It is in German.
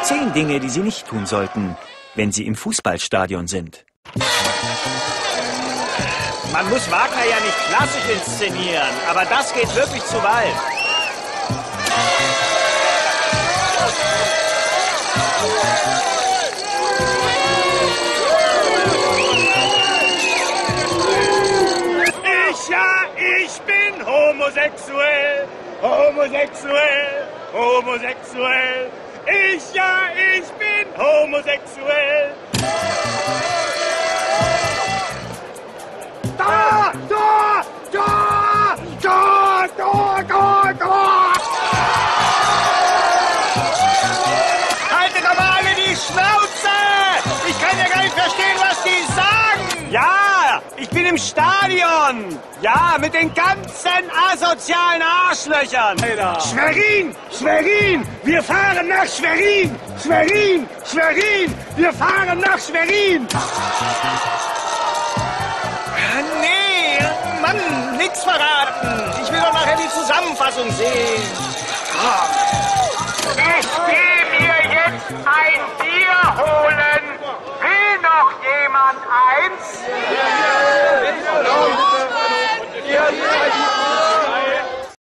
10 Dinge, die Sie nicht tun sollten, wenn Sie im Fußballstadion sind. Man muss Wagner ja nicht klassisch inszenieren, aber das geht wirklich zu weit. Ich bin homosexuell, homosexuell, homosexuell. Ich bin homosexuell. Tor, Tor, Tor, Tor, Tor, Tor, Tor. Haltet doch mal alle die Schnauze! Ich kann ja gar nicht verstehen, was die sagen! Ja, ich bin im Stadion! Ja, mit den ganzen asozialen Arschlöchern! Alter. Schwerin! Schwerin! Wir fahren nach Schwerin! Schwerin! Schwerin! Wir fahren nach Schwerin! Nee, Mann, nix verraten! Ich will doch nachher die Zusammenfassung sehen! Ich gehe mir jetzt ein Bier holen. Will noch jemand eins?